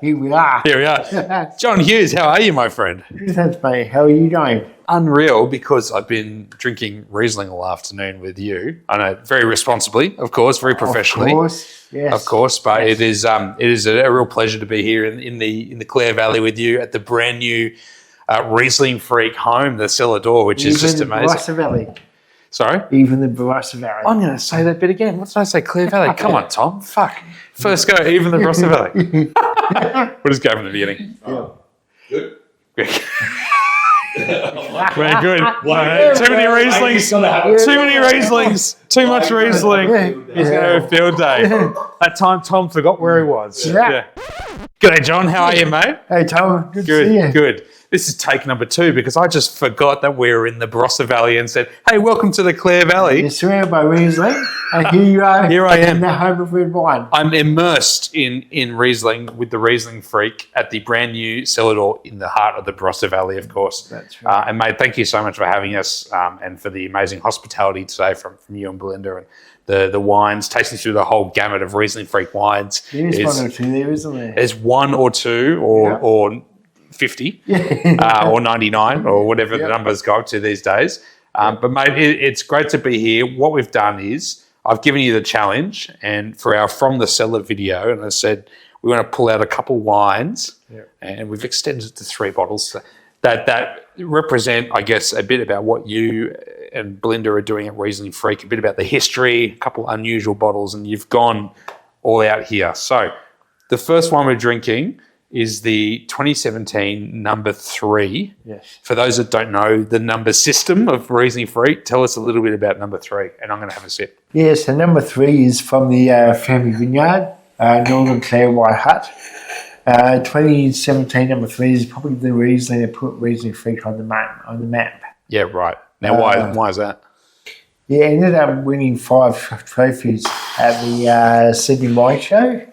Here we are. Here we are. John Hughes, how are you, my friend? Thanks, mate. How are you doing? Unreal, because I've been drinking Riesling all afternoon with you. I know, very responsibly, of course, very professionally. Of course, yes. Of course, but it is a real pleasure to be here in the Clare Valley with you at the brand new Rieslingfreak home, the Cellar Door, which is just amazing. Barossa Valley. Sorry? Even the Barossa Valley. I'm going to say that bit again. What did I say? Clare Valley. Come on, Tom. Fuck. First go, even the Barossa Valley. We'll just go from the beginning. Yeah. Good. Very good. Too many Rieslings. Too many Rieslings. Too much Riesling. He's going to have a field day. That time Tom forgot where he was. Yeah. G'day, John. How are you, mate? Hey, Tom. Good to see you. Good. This is take number 2 because I just forgot that we were in the Barossa Valley and said, hey, welcome to the Clare Valley. You're surrounded by Riesling, and here you are. Here I am. In the home of red wine. I'm immersed in Riesling with the Rieslingfreak at the brand new Cellar Door in the heart of the Barossa Valley, of course. That's right. And mate, thank you so much for having us and for the amazing hospitality today from you and Belinda and the wines, tasting through the whole gamut of Rieslingfreak wines. There's one or two there, isn't there? There's one or two or 50 or 99 or whatever the numbers go up to these days. But mate, it's great to be here. What we've done is I've given you the challenge, and for our From The Cellar video, and I said we want to pull out a couple wines, and we've extended it to 3 bottles that represent, I guess, a bit about what you and Belinda are doing at Rieslingfreak, a bit about the history, a couple unusual bottles, and you've gone all out here. So the first one we're drinking is the 2017 number 3. Yes. For those that don't know the number system of Rieslingfreak, tell us a little bit about number 3, and I'm going to have a sip. Yes, so number 3 is from the family vineyard, Northern Clare White Hut. 2017 number 3 is probably the Riesling that put Rieslingfreak on the map. Yeah, right. Now, why is that? Yeah, ended up winning 5 trophies at the Sydney Wine Show.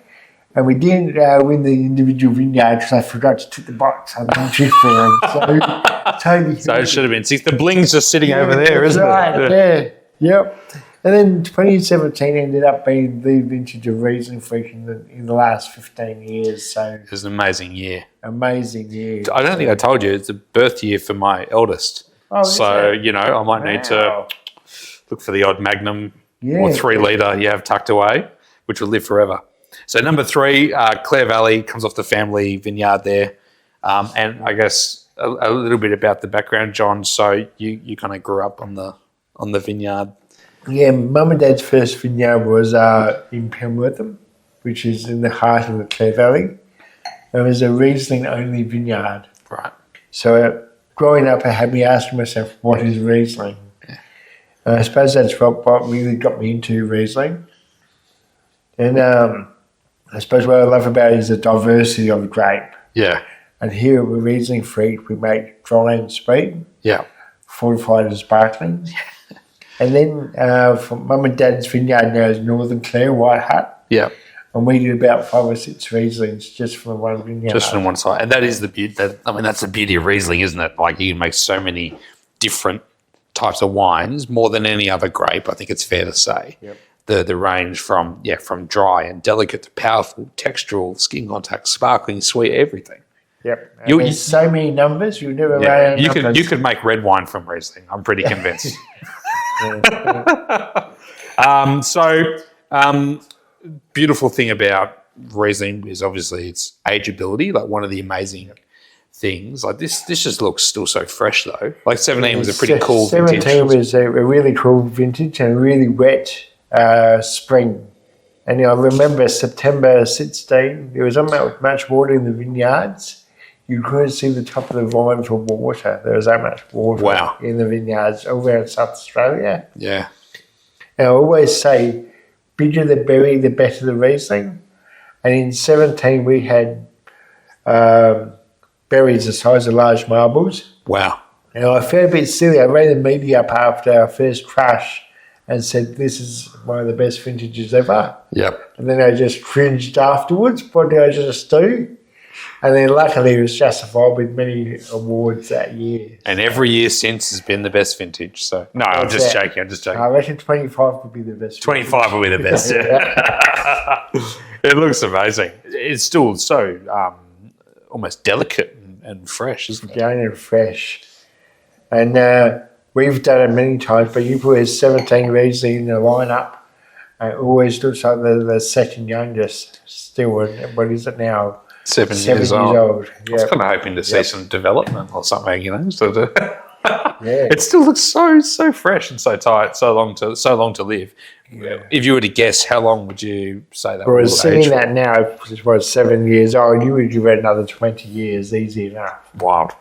And we didn't win the individual vineyard because I forgot to tick the box on the entry form. So, totally. So it should have been 6. The bling's just sitting over there, isn't it? Yeah. Yep. And then 2017 ended up being the vintage of Rieslingfreak in the last 15 years. So it was an amazing year. Amazing year. I don't think I told you, it's a birth year for my eldest. Oh, so, I might need to look for the odd Magnum or 3 litre you have tucked away, which will live forever. So number 3, Clare Valley, comes off the family vineyard there. And I guess a little bit about the background, John. So you kind of grew up on the vineyard. Yeah, Mum and Dad's first vineyard was in Penwortham, which is in the heart of the Clare Valley. It was a Riesling-only vineyard. Right. So growing up, I had me asking myself, what is Riesling? Yeah. I suppose that's what really got me into Riesling. And I suppose what I love about it is the diversity of the grape. Yeah. And here at Rieslingfreak, we make dry and sweet. Yeah. Fortified and sparkling. And then from Mum and Dad's vineyard now is Northern Clare White Hut. Yeah. And we do about 5 or 6 Rieslings just from one vineyard. Just from one side. And that is the beauty. That's the beauty of Riesling, isn't it? Like, you can make so many different types of wines, more than any other grape, I think it's fair to say. Yep. The range from dry and delicate to powerful, textural, skin contact, sparkling, sweet, everything. Yep. There's so many numbers, you never run out of numbers. You could make red wine from Riesling, I'm pretty convinced. Beautiful thing about Riesling is obviously its ageability, like one of the amazing things. Like this just looks still so fresh though. Like 17 was a pretty cool vintage. 17 was a really cool vintage and a really wet spring. And I remember September 16, there was not much water in the vineyards. You couldn't see the top of the vine for water. There was that much water in the vineyards over in South Australia. Yeah. And I always say, bigger the berry, the better the Riesling. And in 17, we had berries the size of large marbles. Wow. And I felt a bit silly. I rang the media up after our first crush and said, this is one of the best vintages ever. Yep. And then I just cringed afterwards. What did I just do? And then luckily it was justified with many awards that year. And every year since has been the best vintage. So no, I'm just joking. I reckon 25 would be the best. 25 will be the best. It looks amazing. It's still so almost delicate and fresh, isn't it? Young and fresh. And we've done it many times, but you put 17 Riesling in the lineup, and it always looks like the second youngest still. And what is it now? 7 years old. Yeah. I was kind of hoping to see some development or something, So Yeah. it still looks so fresh and so tight, so long to live. Yeah. If you were to guess, how long would you say that? Whereas will seeing age that now, it was 7 years old, you would give it another 20 years, easy enough. Wild.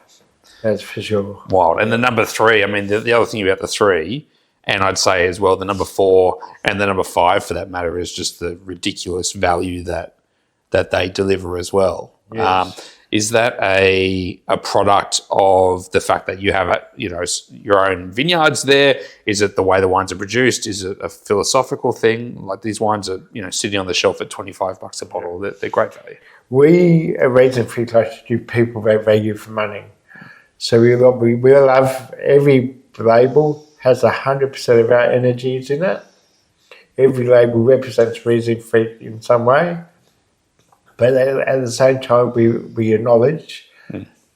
That's for sure. Wild. And the number 3, I mean, the other thing about the 3, and I'd say as well, the number 4 and the number 5 for that matter, is just the ridiculous value that they deliver as well. Yes. Is that a product of the fact that you have your own vineyards there? Is it the way the wines are produced? Is it a philosophical thing? Like these wines are sitting on the shelf at $25 a bottle. They're great value. We at Rieslingfreak like to do people value for money. So we love every label has 100% of our energies in it. Every label represents Rieslingfreak in some way. But at the same time, we acknowledge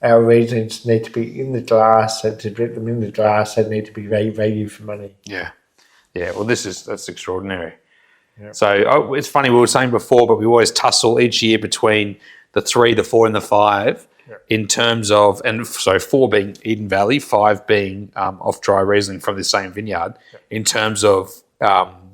our Rieslings need to be in the glass, and to drink them in the glass, they need to be value for money. Yeah. Well, that's extraordinary. Yep. So it's funny, we were saying before, but we always tussle each year between the 3, the 4, and the 5 in terms of, and so 4 being Eden Valley, 5 being off dry Riesling from the same vineyard, in terms of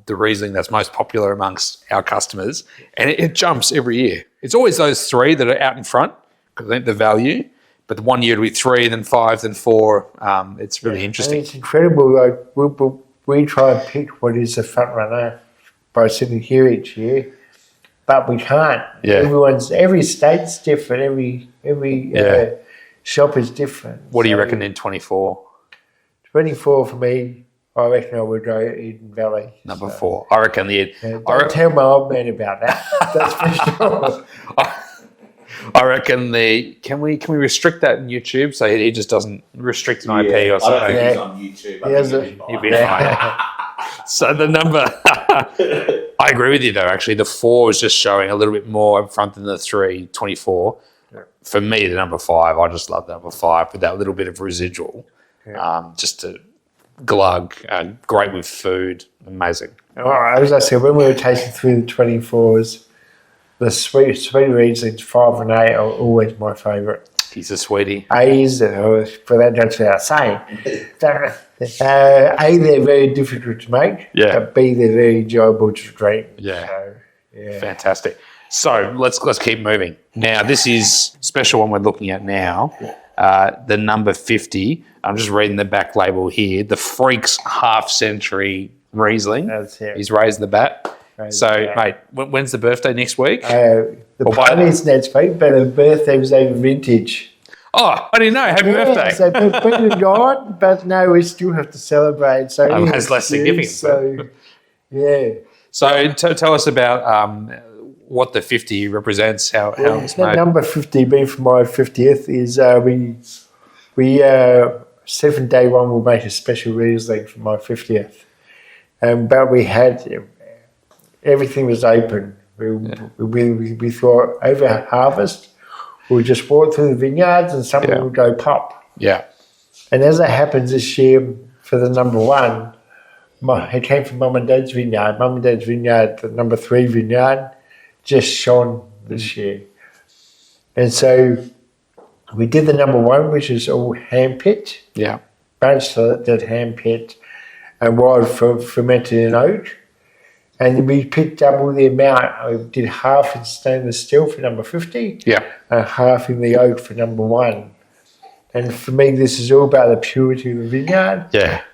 the Riesling that's most popular amongst our customers, and it jumps every year. It's always those 3 that are out in front because I think the value, but the one year it'll be 3, then 5, then 4. It's really interesting. And it's incredible. Like we try and pick what is the front runner by sitting here each year, but we can't. Yeah. Every state's different. Every shop is different. What do you reckon in 24? 24 for me. I reckon I would go Eden Valley. Number 4. I reckon don't tell my old man about that. That's for sure. I reckon can we restrict that in YouTube so he just doesn't restrict an IP or something? I don't think he's on YouTube. He'll be fine. So the number, I agree with you though. Actually, the 4 is just showing a little bit more up front than the 3, 24. Yeah. For me, the number 5, I just love the number 5 with that little bit of residual, just to glug, great with food, amazing. As I said, when we were tasting through the 24s, the sweet Rieslings 5 and 8 are always my favourite. He's a sweetie. A's, for that goes without saying. A, they're very difficult to make, but B, they're very enjoyable to drink. Yeah. So, Fantastic. So let's keep moving. Now, this is a special one we're looking at now. The number 50. I'm just reading the back label here. The Freak's half-century Riesling. That's it. He's raised the bat. Mate, when's the birthday? Next week? The party's next week, but the birthday was over vintage. Oh, I didn't know. Happy birthday. So been gone, but no, we still have to celebrate. So it has less significance. So, yeah. So tell us about what the 50 represents, how it's made. Number 50 being for my 50th is we 7 day one will make a special Riesling for my 50th. But we had, everything was open. We thought over harvest, we would just walk through the vineyards and something would go pop. Yeah. And as it happens this year for the number 1, it came from Mum and Dad's vineyard. Mum and Dad's vineyard, the number 3 vineyard, just shone this year. And so we did the number 1, which is all hand-picked. Yeah. Bunch selected, hand-picked, and wild fermented in oak. And we picked double the amount. We did half in stainless steel for number 50, and half in the oak for number 1. And for me, this is all about the purity of the vineyard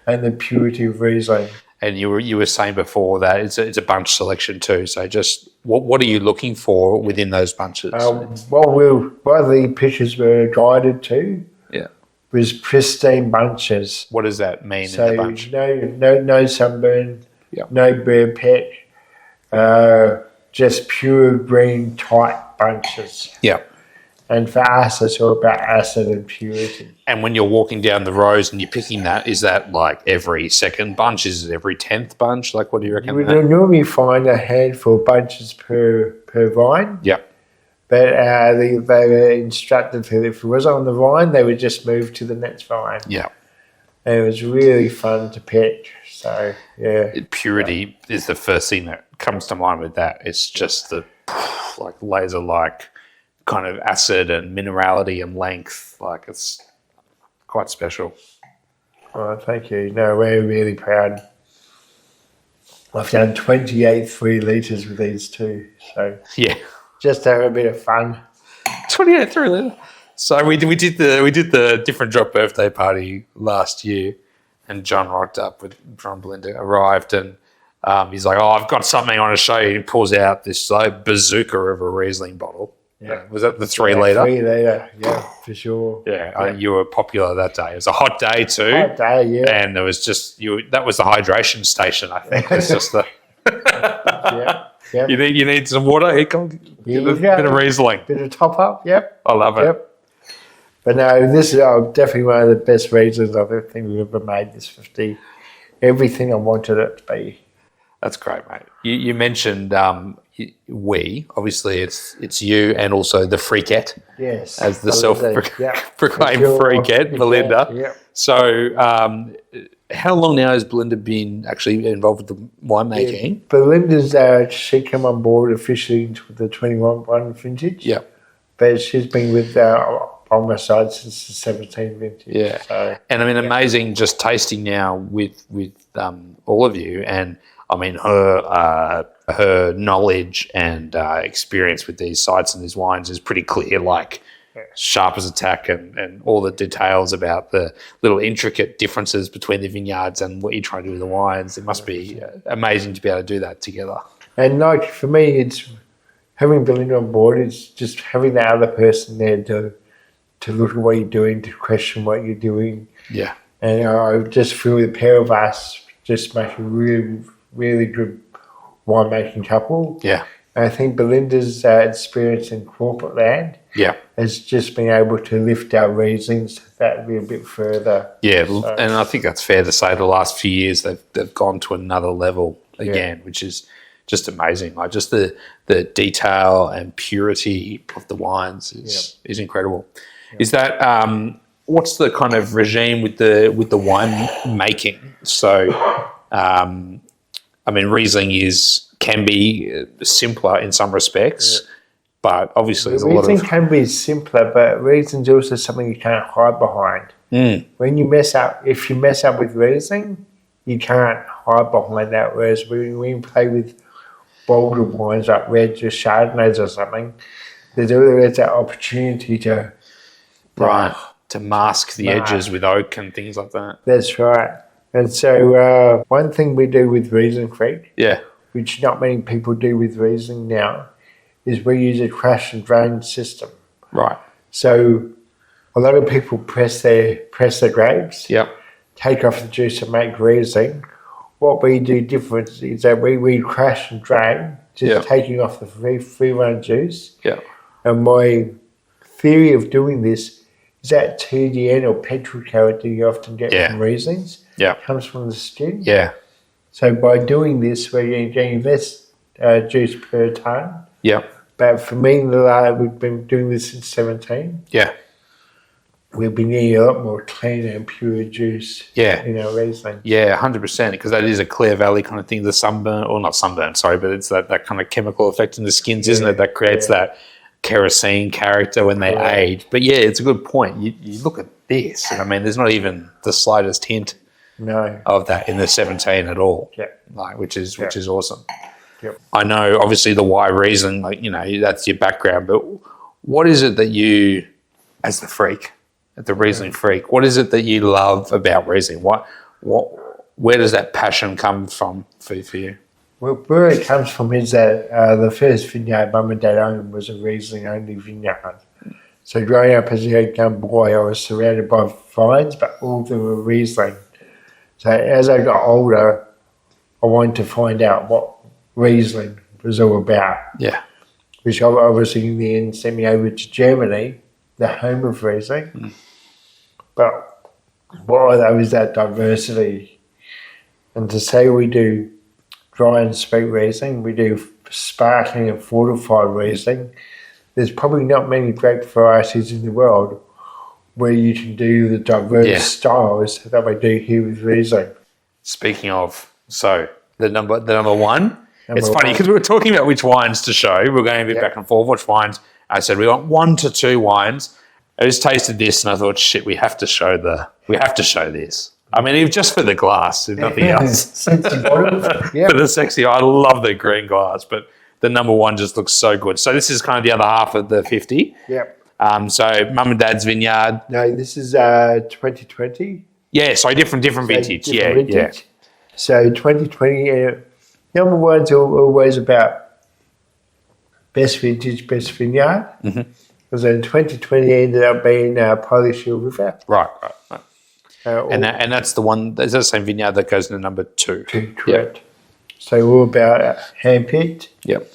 and the purity of Riesling. And you were saying before that it's a bunch selection too. So just what are you looking for within those bunches? What the pictures were guided to was pristine bunches. What does that mean so in the bunch? No sunburn, no bare pet, just pure green tight bunches. Yeah. And for us, it's all about acid and purity. And when you're walking down the rows and you're picking that, is that like every second bunch? Is it every 10th bunch? Like, what do you reckon? You would normally find a handful of bunches per vine. Yep. But they were instructed that if it was on the vine, they would just move to the next vine. Yeah. And it was really fun to pick. So, yeah. Purity is the first thing that comes to mind with that. It's just the like laser-like kind of acid and minerality and length. Like, it's quite special. Oh, thank you. No, we're really proud. I've done 28 3 litres with these two. So, yeah. Just to have a bit of fun. 28 3 litre. So we did the different drop birthday party last year, and John rocked up with Belinda, arrived, and he's like, "Oh, I've got something I want to show you." He pulls out this bazooka of a Riesling bottle. Yeah. Was that the 3 litre? 3 litre, yeah, for sure. Yeah, you were popular that day. It was a hot day too. Hot day, yeah. And it was just that was the hydration station, I think. It's just the yeah. Yep. You need some water. Here, come get a bit of Riesling. Bit of top up, yep. I love it. Yep. But no, this is definitely one of the best Rieslings I think we've ever made. This 50, everything I wanted it to be. That's great, mate. You mentioned we. Obviously, it's you and also the Freakette. Yes. As the self-proclaimed Freakette, Belinda. Yep. So, how long now has Belinda been actually involved with the winemaking? Yeah. Belinda's she came on board officially into the 21 vintage. Yeah. But she's been with on my side since the 17 vintage. Yeah. So, and I mean, amazing just tasting now with all of you. And I mean, her knowledge and experience with these sites and these wines is pretty clear, like sharp as a tack, and all the details about the little intricate differences between the vineyards and what you're trying to do with the wines. It must be amazing to be able to do that together. And like for me, it's having Belinda on board. It's just having that other person there to look at what you're doing, to question what you're doing. Yeah. And I just feel the pair of us just make a really, really good winemaking couple. Yeah. And I think Belinda's experience in corporate land has just been able to lift our Rieslings that a bit further. Yeah, so, and I think that's fair to say the last few years they've gone to another level again, which is just amazing. Like just the detail and purity of the wines is incredible. Yep. Is that what's the kind of regime with the wine making? So, I mean, Riesling can be simpler in some respects, but obviously there's a lot of... Riesling can be simpler, but Riesling's also something you can't hide behind. When you mess up, if you mess up with Riesling, you can't hide behind that. Whereas when we play with bolder wines like reds or Chardonnays or something, there's always that opportunity to... to mask the edges with oak and things like that. That's right. And so one thing we do with Rieslingfreak, which not many people do with Riesling now, is we use a crush and drain system. Right. So a lot of people press their grapes, take off the juice and make Riesling. What we do different is that we crush and drain, just taking off the free run juice. Yeah. And my theory of doing this is that TDN or petrol character you often get from Rieslings comes from the skin. Yeah. So by doing this, we're getting less juice per tonne. Yeah. But for me, we've been doing this since 17. Yeah. We've been getting a lot more clean and pure juice in our Riesling. Yeah, 100%, because that is a Clare Valley kind of thing, the sunburn, or not sunburn, sorry, but it's that kind of chemical effect in the skins, isn't it, that creates that kerosene character when they age. But yeah, it's a good point. You look at this, and I mean, there's not even the slightest hint of that in the 17 at all. Yeah. Like, which is awesome. Yep. I know, obviously, the why Riesling, like, you know, that's your background, but what is it that you, as the freak, at the Riesling Freak, what is it that you love about Riesling? Where does that passion come from for you? Well, where it comes from is that the first vineyard Mum and Dad owned was a Riesling-only vineyard. So growing up as a young boy, I was surrounded by vines, but all of them were Riesling. So as I got older, I wanted to find out what Riesling was all about. Yeah. which obviously in the end sent me over to Germany, the home of Riesling. But what I love is that diversity. And to say we do dry and sweet Riesling, we do sparkling and fortified Riesling, there's probably not many grape varieties in the world where you can do the diverse styles that we do here with Riesling. Speaking of, so the number one, it's funny because we were talking about which wines to show. We were going a bit back and forth, which wines. I said we want 1 to 2 wines. I just tasted this and I thought, shit, we have to show this. I mean, even just for the glass, if nothing else. Sexy bottle. For the sexy, I love the green glass, but the number one just looks so good. So this is kind of the other half of the 50. Yep. So mum and dad's vineyard. No, this is 2020. Yeah, so different vintage. Different vintage. So 2020, number one's always about best vintage, best vineyard. Because in 2020 ended up being Polish Hill River. Right. And that's the one, is that the same vineyard that goes into number 2? Correct. Yep. So all about hand-picked. Yep.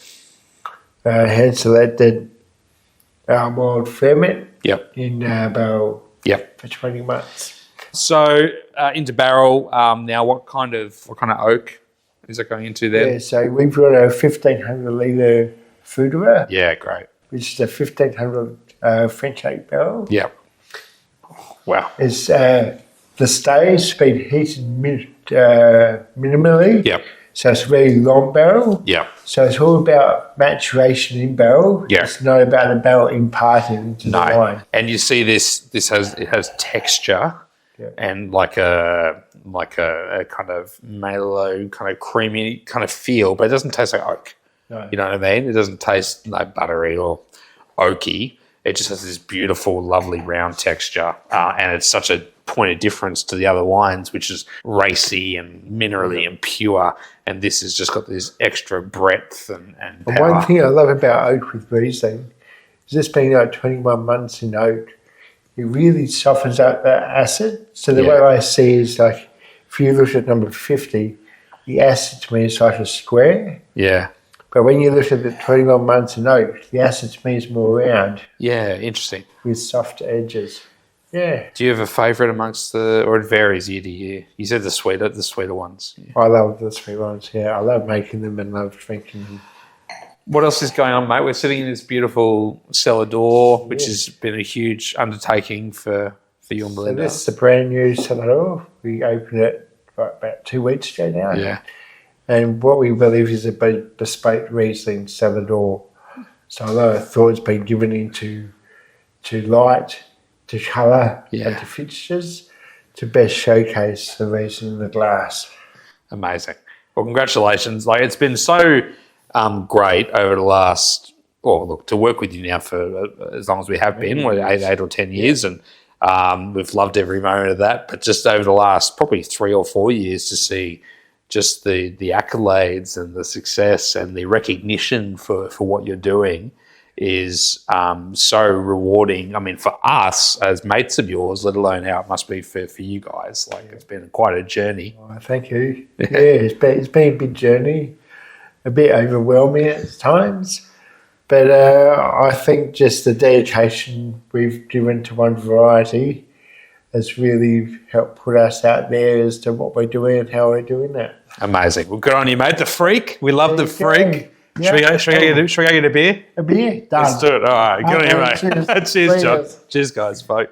Hand-selected wild ferment. Yep. In barrel. Yep. For 20 months. So into barrel, now what kind of oak is it going into there? Yeah, so we've got a 1,500 litre Foudre. Yeah, great. Which is a 1,500 French oak barrel. Yeah. Wow. It's the stave's been heated minimally. Yep. So it's a very long barrel. Yeah. So it's all about maturation in barrel. Yeah. It's not about the barrel imparting into the wine. And you see this has texture and like a kind of mellow, kind of creamy kind of feel, but it doesn't taste like oak. No. You know what I mean? It doesn't taste like buttery or oaky. It just has this beautiful, lovely round texture. And it's such a point of difference to the other wines, which is racy and minerally and pure. And this has just got this extra breadth and power. One thing I love about oak with Riesling is this being like 21 months in oak, it really softens out that acid. So the way I see it is like, if you look at number 50, the acid to me is like a square. Yeah. But when you look at the 21 months in oak, the acid to me is more round. Yeah, interesting. With soft edges. Yeah. Do you have a favourite amongst or it varies year to year? You said the sweeter ones. Yeah. I love the sweet ones, I love making them and love drinking them. What else is going on, mate? We're sitting in this beautiful Cellar Door, which has been a huge undertaking for you and Belinda. So this is a brand new Cellar Door. We opened it about 2 weeks ago now. Yeah. And what we believe is a bespoke Riesling Cellar Door. So a lot of thought's been given into light, to colour and to fixtures to best showcase the Riesling in the glass. Amazing. Well, congratulations. Like, it's been so great over the last, to work with you now for as long as we have been, 8 or 10 years, and we've loved every moment of that. But just over the last probably 3 or 4 years to see just the accolades and the success and the recognition for what you're doing is so rewarding. I mean, for us as mates of yours, let alone how it must be for you guys. Like, it's been quite a journey. Oh, thank you. It's been a big journey, a bit overwhelming at times, but I think just the dedication we've given to one variety has really helped put us out there as to what we're doing and how we're doing that. Amazing. Well, good on you, mate. The Freak. We love the Freak. Yeah. Should we go get a beer? A beer? Done. Let's do it. All right. Good on you, mate. Cheers. Cheers, John. Cheers, guys. Bye.